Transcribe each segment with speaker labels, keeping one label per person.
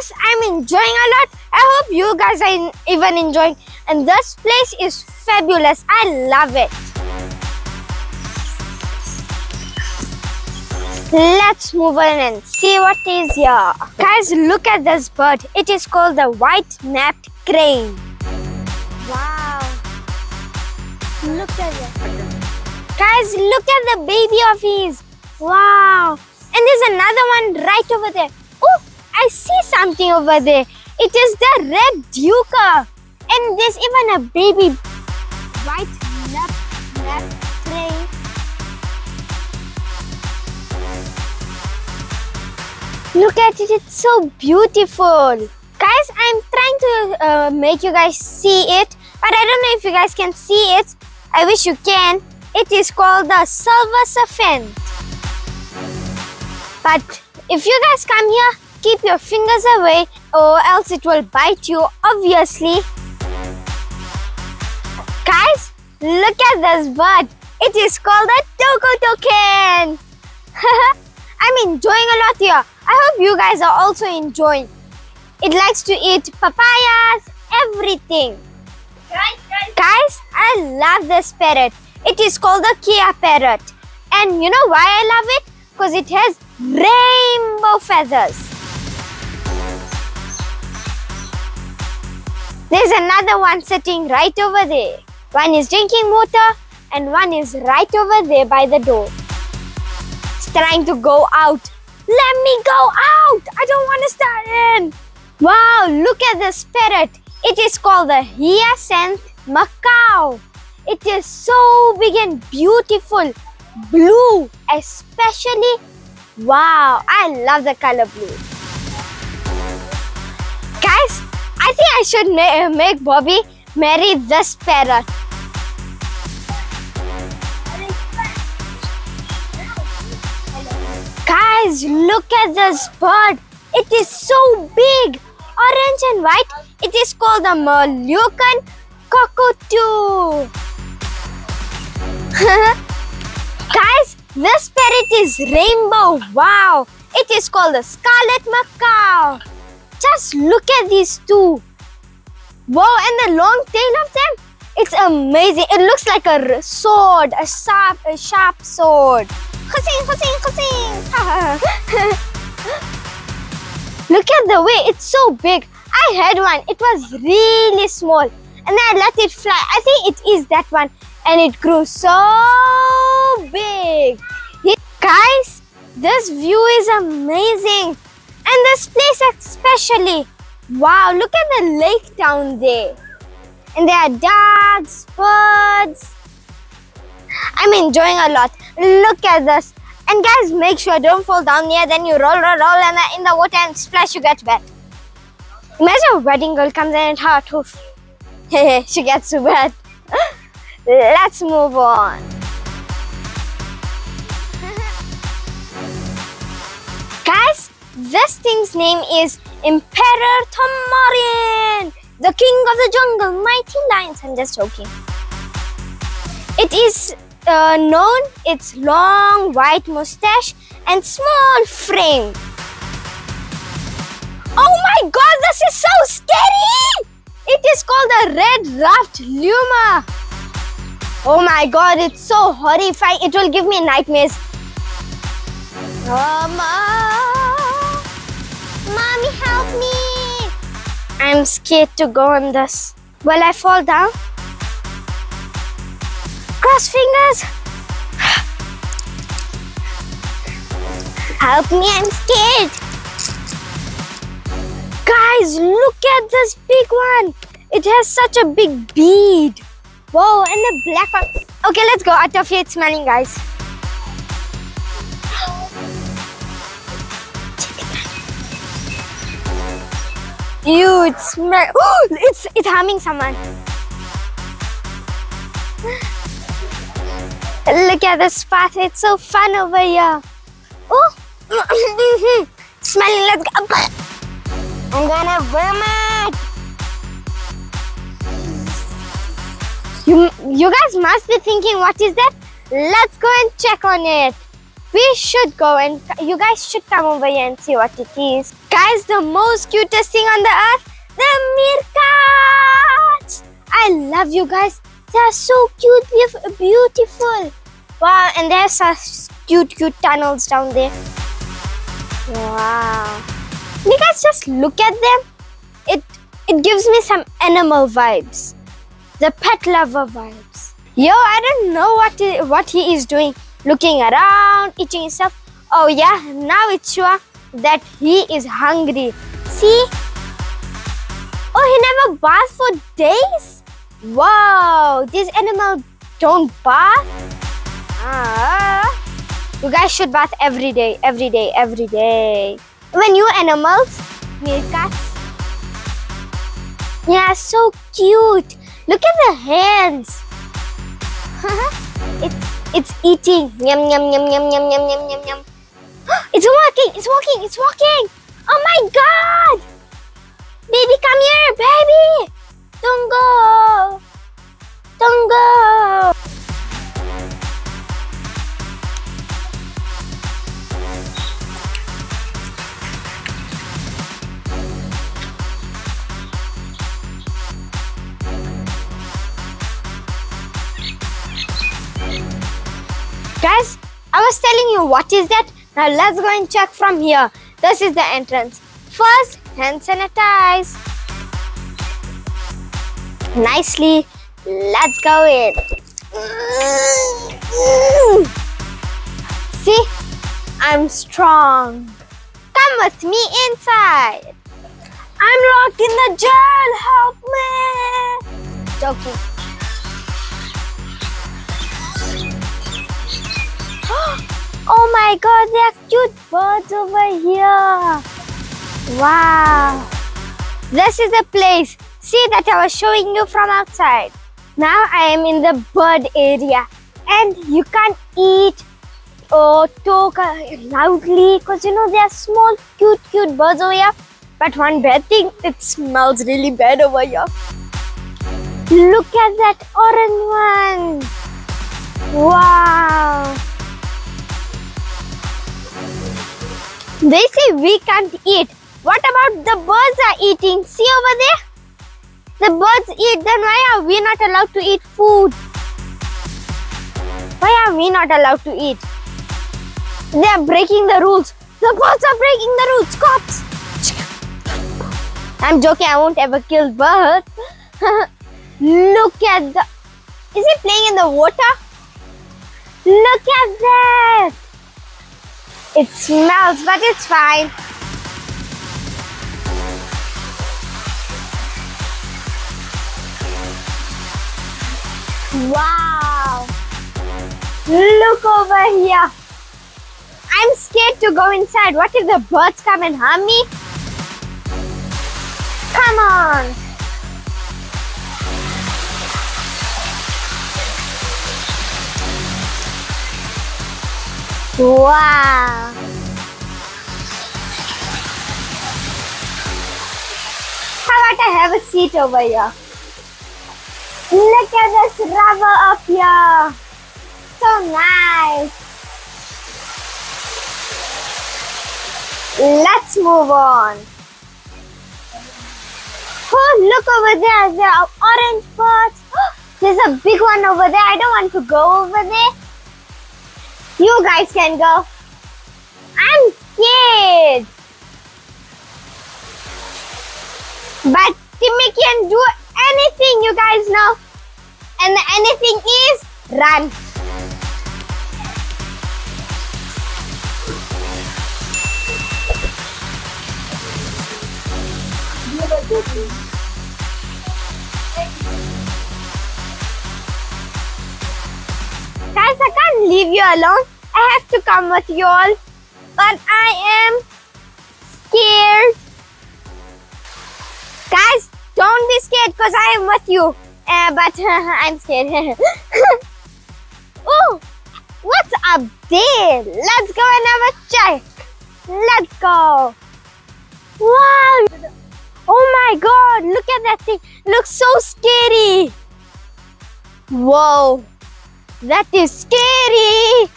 Speaker 1: Guys, I'm enjoying a lot. I hope you guys are even enjoying. And this place is fabulous. I love it. Let's move on and see what is here. Guys, look at this bird. It is called the white-napped crane. Wow. Look at it. Guys, look at the baby of his. Wow. And there's another one right over there. Oh, I see something over there. It is the red duiker. And there's even a baby white-napped crane. Look at it, it's so beautiful. Guys, I'm trying to make you guys see it, but I don't know if you guys can see it. I wish you can. It is called the silver serpent. But if you guys come here, keep your fingers away or else it will bite you, obviously. Guys, look at this bird. It is called a toucan. I'm enjoying a lot here. I hope you guys are also enjoying. It likes to eat papayas, everything. Guys, I love this parrot. It is called the Kia parrot. And you know why I love it? Because it has rainbow feathers. There's another one sitting right over there. One is drinking water and one is right over there by the door. It's trying to go out. Let me go out! I don't want to stay in. Wow, look at this parrot. It is called the hyacinth macaw. It is so big and beautiful. Blue, especially. Wow, I love the color blue. Guys, I think I should make Bobby marry this parrot. Guys, look at this bird. It is so big. Orange and white. It is called the Moluccan cockatoo. Guys, this parrot is rainbow. Wow. It is called the scarlet macaw. Just look at these two. Wow, and the long tail of them. It's amazing. It looks like a sword, a sharp sword. Look at the way it's so big. I had one. It was really small. And then I let it fly. I think it is that one. And it grew so big. Guys, this view is amazing. And this place especially. Wow, look at the lake down there. And there are dogs, birds. I'm enjoying a lot. Look at this. And guys, make sure don't fall down here. Then you roll and in the water and splash, you get wet. Imagine a wedding girl comes in and her hoof. She gets wet. Let's move on. Guys, this thing's name is Emperor Tamarian, the king of the jungle, mighty lions. I'm just joking. It is known its long white mustache and small frame. Oh my god, this is so scary! It is called a red-ruffed lemur. Oh my god, it's so horrifying. It will give me nightmares. Mommy, help me! I'm scared to go on this. Will I fall down? Cross fingers. Help me, I'm scared. Guys, look at this big one. It has such a big bead. Whoa, and the black one. Okay, let's go out of here. It's smelling, guys. Ew, it smells. Oh, it's harming someone. Look at this path. It's so fun over here. Oh, smelling. Let's go. I'm gonna vomit. You guys must be thinking, what is that? Let's go and check on it. We should go and you guys should come over here and see what it is. Guys, the most cutest thing on the earth, the meerkats. I love you guys. They are so cute, beautiful. Wow, and there's such cute tunnels down there. Wow. You guys just look at them. It gives me some animal vibes. The pet lover vibes. Yo, I don't know what he is doing. Looking around, eating stuff. Oh yeah, now it's sure that he is hungry. See? Oh, he never bathed for days? Wow, these animals don't bath? You guys should bath every day. When you animals, meerkats. Yeah, so cute. Look at the hands. It's eating. Yum, yum, yum, yum, yum, yum, yum, yum, yum. It's walking. Oh my God. Baby, come here, baby. Don't go. Guys, I was telling you what is that. Now let's go and check from here. This is the entrance. First, hand sanitize. Nicely. Let's go in. See? I'm strong. Come with me inside. I'm locked in the jail. Help me. Joking. Oh my God, there are cute birds over here. Wow. This is the place. See that I was showing you from outside. Now I am in the bird area. And you can't eat or talk loudly because you know there are small cute birds over here. But one bad thing, it smells really bad over here. Look at that orange one. Wow. They say we can't eat. What about the birds are eating? See over there? The birds eat. Then why are we not allowed to eat food? Why are we not allowed to eat? They are breaking the rules. The birds are breaking the rules. Cops. I'm joking. I won't ever kill birds. Look at the... Is he playing in the water? Look at that. It smells, but it's fine. Wow! Look over here. I'm scared to go inside. What if the birds come and harm me? Come on! Wow! How about I have a seat over here? Look at this rubber up here. So nice. Let's move on. Oh, look over there. There are orange birds. There's a big one over there. I don't want to go over there. You guys can go. I'm scared. But Timmy can do anything, you guys know. And the anything is run. Guys, I can't leave you alone. I have to come with you all. But I am scared. Guys, don't be scared because I am with you. But I'm scared. Oh, what's up there? Let's go and have a check. Let's go. Wow. Oh my God, look at that thing. Looks so scary. Whoa. That is scary.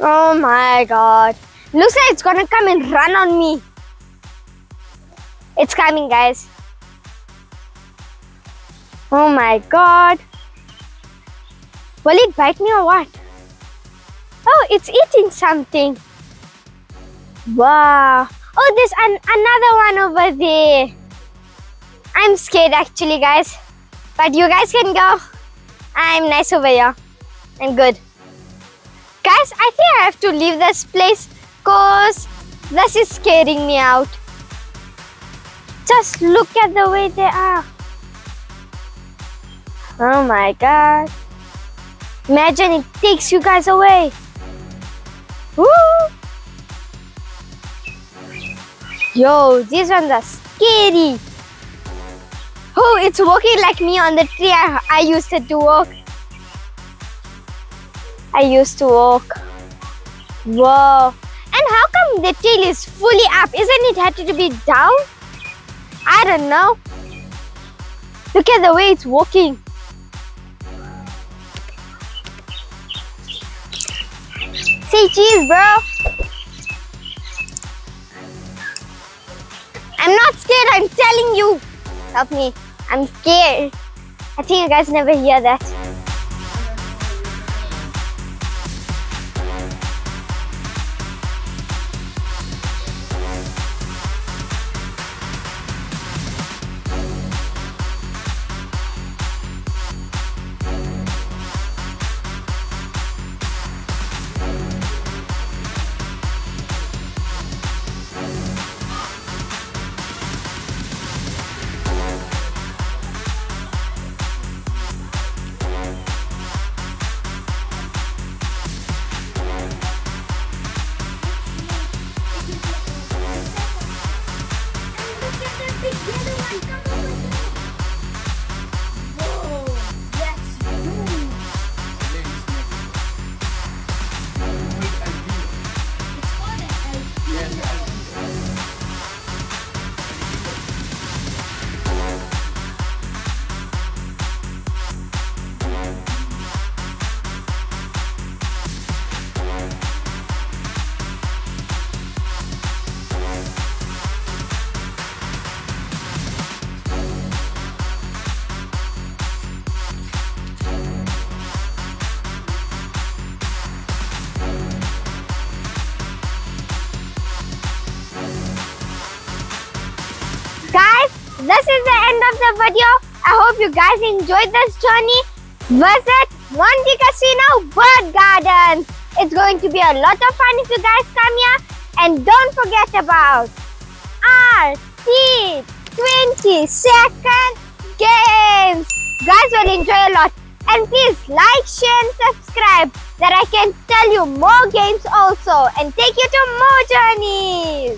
Speaker 1: Oh my god. Looks like it's gonna come and run on me. It's coming, guys. Oh my god. Will it bite me or what? Oh, it's eating something. Wow. Oh, there's another one over there. I'm scared actually, guys. But you guys can go. I'm nice over here. I'm good. Guys, I think I have to leave this place because this is scaring me out. Just look at the way they are. Oh my god. Imagine it takes you guys away. Woo! Yo, these ones are scary. Oh, it's walking like me on the tree I used to walk. I used to walk. Whoa. And how come the tail is fully up? Isn't it had to be down? I don't know. Look at the way it's walking. Say cheese, bro. I'm not scared, I'm telling you. Help me. I'm scared. I think you guys never hear that. Guys, this is the end of the video. I hope you guys enjoyed this journey. Visit Montecasino Bird Garden. It's going to be a lot of fun if you guys come here. And don't forget about our 20-second games. Guys will enjoy a lot. And please like, share and subscribe that I can tell you more games also and take you to more journeys.